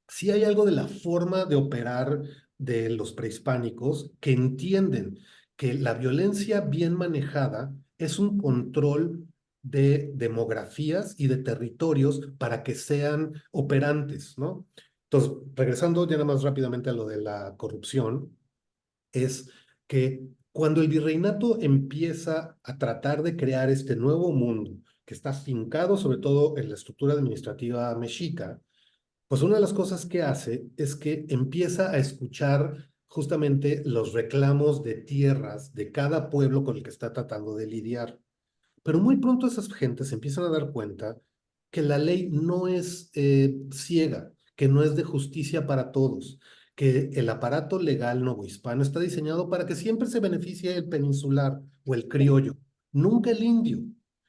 sí hay algo de la forma de operar de los prehispánicos que entienden que la violencia bien manejada es un control de demografías y de territorios para que sean operantes, ¿no? Entonces, regresando ya nada más rápidamente a lo de la corrupción, es que cuando el virreinato empieza a tratar de crear este nuevo mundo que está fincado sobre todo en la estructura administrativa mexica, pues una de las cosas que hace es que empieza a escuchar justamente los reclamos de tierras de cada pueblo con el que está tratando de lidiar. Pero muy pronto esas gentes se empiezan a dar cuenta que la ley no es ciega, que no es de justicia para todos, que el aparato legal novohispano está diseñado para que siempre se beneficie el peninsular o el criollo, nunca el indio.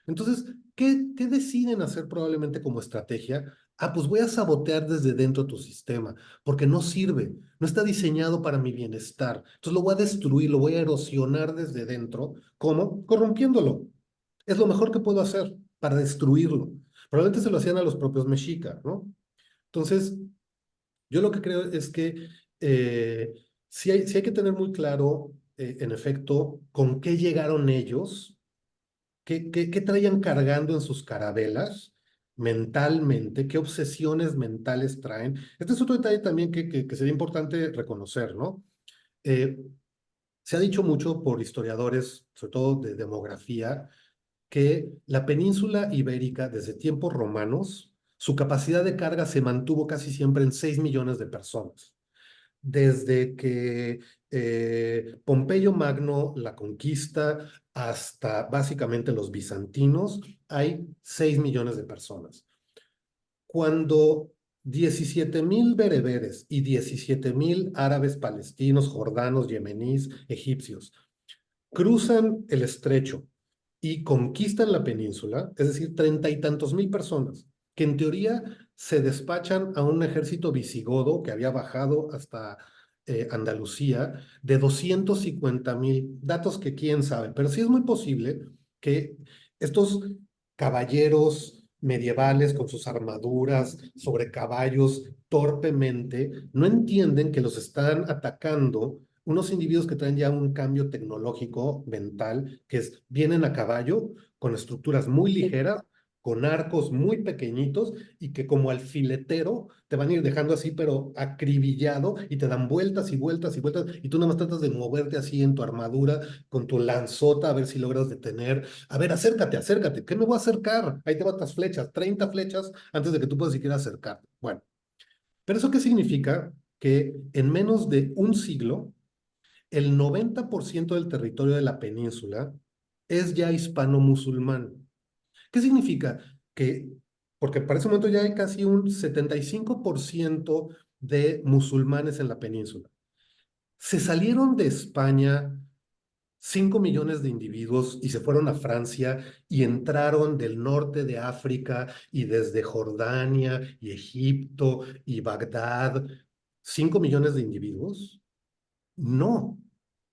Entonces, ¿qué deciden hacer probablemente como estrategia? Ah, pues voy a sabotear desde dentro tu sistema, porque no sirve, no está diseñado para mi bienestar. Entonces lo voy a destruir, lo voy a erosionar desde dentro. ¿Cómo? Corrompiéndolo. Es lo mejor que puedo hacer para destruirlo. Probablemente se lo hacían a los propios mexicas, ¿no? Entonces, yo lo que creo es que sí hay que tener muy claro, en efecto, con qué llegaron ellos, qué traían cargando en sus carabelas mentalmente, qué obsesiones mentales traen. Este es otro detalle también que sería importante reconocer, ¿no? Eh, Se ha dicho mucho por historiadores, sobre todo de demografía, que la península ibérica, desde tiempos romanos, su capacidad de carga se mantuvo casi siempre en 6 millones de personas. Desde que Pompeyo Magno la conquista hasta básicamente los bizantinos, hay 6 millones de personas. Cuando 17,000 bereberes y 17,000 árabes palestinos, jordanos, yemeníes, egipcios cruzan el estrecho y conquistan la península, es decir, 30 y tantos mil personas, que en teoría se despachan a un ejército visigodo que había bajado hasta Andalucía de 250,000, datos que quién sabe, pero sí es muy posible que estos caballeros medievales con sus armaduras sobre caballos torpemente no entienden que los están atacando unos individuos que traen ya un cambio tecnológico mental, que es, vienen a caballo con estructuras muy ligeras, con arcos muy pequeñitos y que como alfiletero te van a ir dejando así, pero acribillado y te dan vueltas y vueltas y vueltas y tú nada más tratas de moverte así en tu armadura con tu lanzota a ver si logras detener. A ver, acércate, acércate. ¿Qué me voy a acercar? Ahí te van las flechas, 30 flechas antes de que tú puedas siquiera acercarte. Bueno, pero ¿eso qué significa? Que en menos de un siglo, el 90% del territorio de la península es ya hispano-musulmán. ¿Qué significa? Que, porque para ese momento ya hay casi un 75% de musulmanes en la península. Se salieron de España 5 millones de individuos y se fueron a Francia y entraron del norte de África y desde Jordania y Egipto y Bagdad. ¿5 millones de individuos? No,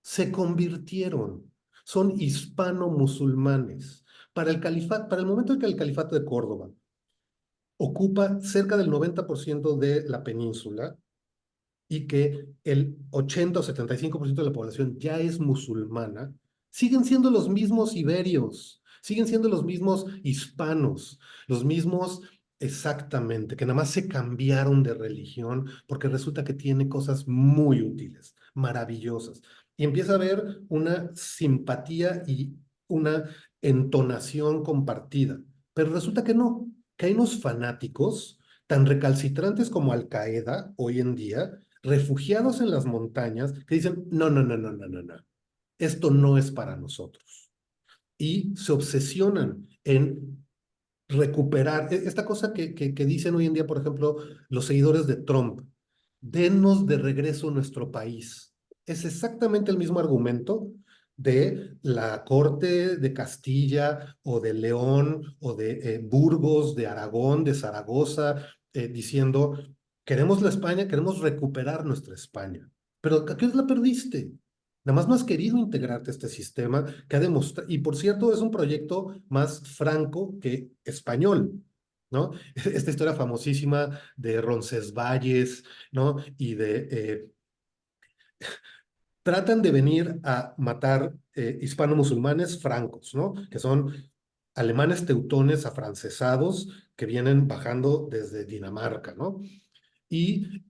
se convirtieron. Son hispano-musulmanes. Para el momento en que el califato de Córdoba ocupa cerca del 90% de la península y que el 80 o 75% de la población ya es musulmana, siguen siendo los mismos iberios, siguen siendo los mismos hispanos, los mismos exactamente, que nada más se cambiaron de religión porque resulta que tiene cosas muy útiles, maravillosas. Y empieza a haber una simpatía y una entonación compartida. Pero resulta que no, que hay unos fanáticos tan recalcitrantes como Al Qaeda hoy en día, refugiados en las montañas, que dicen, no, no, no, no, no, no, no, esto no es para nosotros. Y se obsesionan en recuperar esta cosa que dicen hoy en día, por ejemplo, los seguidores de Trump, denos de regreso nuestro país. Es exactamente el mismo argumento de la corte de Castilla o de León o de Burgos, de Aragón, de Zaragoza, diciendo, queremos la España, queremos recuperar nuestra España. Pero ¿a qué la perdiste? Nada más no has querido integrarte a este sistema que ha demostrado, y por cierto, es un proyecto más franco que español, ¿no? Esta historia famosísima de Roncesvalles, ¿no? Y tratan de venir a matar hispano-musulmanes francos, ¿no? Que son alemanes teutones afrancesados que vienen bajando desde Dinamarca, ¿no? Y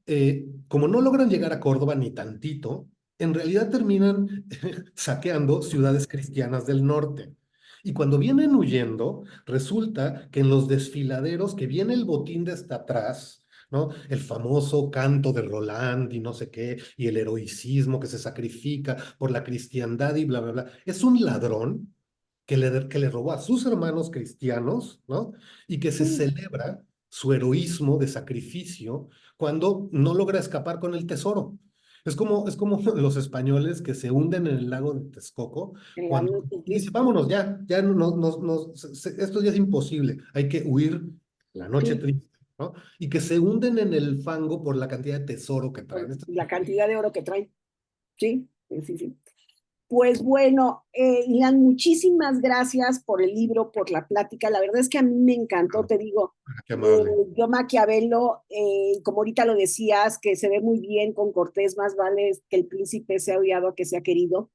como no logran llegar a Córdoba ni tantito, en realidad terminan saqueando ciudades cristianas del norte. Y cuando vienen huyendo, resulta que en los desfiladeros que viene el botín de hasta atrás, ¿no? El famoso canto de Roland y no sé qué, y el heroicismo que se sacrifica por la cristiandad y bla, bla, bla. Es un ladrón que le robó a sus hermanos cristianos, ¿no? Y que se celebra su heroísmo de sacrificio cuando no logra escapar con el tesoro. Es como los españoles que se hunden en el lago de Texcoco En la cuando noche, dice, sí, vámonos, ya no, esto ya es imposible, hay que huir la noche sí, triste, ¿no? Y que se hunden en el fango por la cantidad de tesoro que traen. la cantidad de oro que traen, sí, sí, sí, sí. Pues bueno, Ilan, muchísimas gracias por el libro, por la plática. La verdad es que a mí me encantó, te digo, Qué amable. yo Maquiavelo, como ahorita lo decías, que se ve muy bien con Cortés, más vale que el príncipe sea odiado a que sea querido,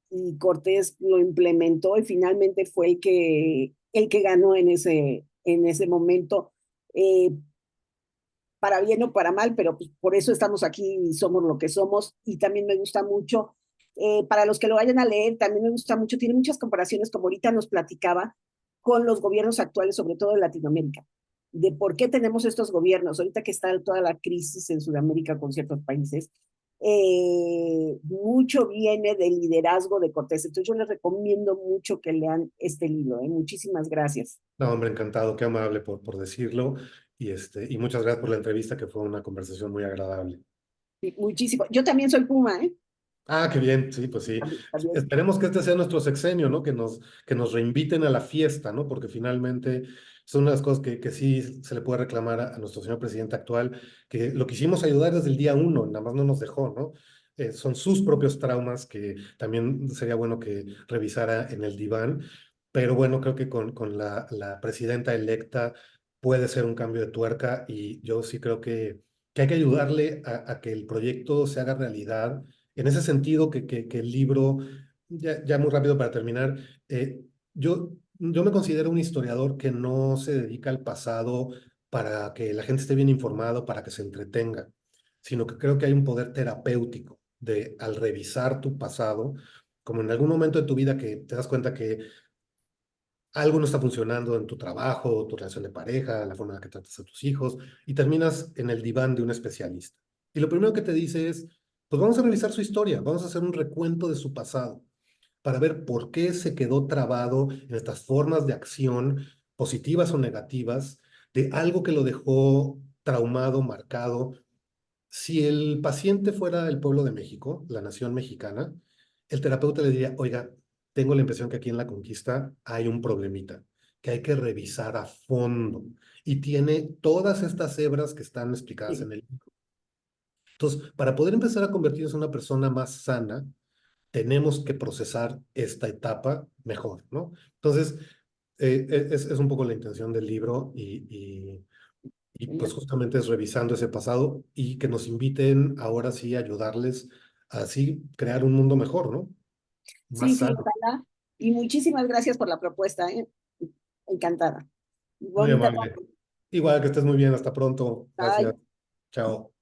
y Cortés lo implementó y finalmente fue el que ganó en ese momento, eh, para bien o para mal, pero pues por eso estamos aquí y somos lo que somos. Y también me gusta mucho, para los que lo vayan a leer, también me gusta mucho, tiene muchas comparaciones, como ahorita nos platicaba, con los gobiernos actuales, sobre todo de Latinoamérica, de por qué tenemos estos gobiernos, ahorita que está toda la crisis en Sudamérica con ciertos países. Mucho viene del liderazgo de Cortés. Entonces yo les recomiendo mucho que lean este libro. Muchísimas gracias. No, hombre, encantado, qué amable por decirlo. Y muchas gracias por la entrevista, que fue una conversación muy agradable. Sí, muchísimo. Yo también soy Puma, ¿eh? Ah, qué bien, sí, pues sí. También. Esperemos que este sea nuestro sexenio, ¿no? Que nos reinviten a la fiesta, ¿no? Porque finalmente, Es una de las cosas que sí se le puede reclamar a nuestro señor presidente actual, que lo quisimos ayudar desde el día uno, nada más no nos dejó, ¿no? Son sus propios traumas que también sería bueno que revisara en el diván, pero bueno, creo que con la presidenta electa puede ser un cambio de tuerca y yo sí creo que hay que ayudarle a que el proyecto se haga realidad. En ese sentido, que el libro, ya muy rápido para terminar, yo me considero un historiador que no se dedica al pasado para que la gente esté bien informado, para que se entretenga, sino que creo que hay un poder terapéutico de al revisar tu pasado, como en algún momento de tu vida que te das cuenta que algo no está funcionando en tu trabajo, tu relación de pareja, la forma en la que tratas a tus hijos, y terminas en el diván de un especialista. Y lo primero que te dice es, pues vamos a revisar su historia, vamos a hacer un recuento de su pasado para ver por qué se quedó trabado en estas formas de acción, positivas o negativas, de algo que lo dejó traumado, marcado. Si el paciente fuera el pueblo de México, la nación mexicana, el terapeuta le diría, oiga, tengo la impresión que aquí en la conquista hay un problemita, que hay que revisar a fondo. Y tiene todas estas hebras que están explicadas Sí, en el libro. Entonces, para poder empezar a convertirse en una persona más sana, tenemos que procesar esta etapa mejor, ¿no? Entonces, es un poco la intención del libro y pues genial. justamente es revisando ese pasado y que nos inviten ahora sí a ayudarles a así crear un mundo mejor, ¿no? Sí, Más sí, sano. ojalá. Y muchísimas gracias por la propuesta, ¿eh? Encantada. Muy Bonita amable. tarde. Igual que estés muy bien, hasta pronto. Gracias. Bye. Chao.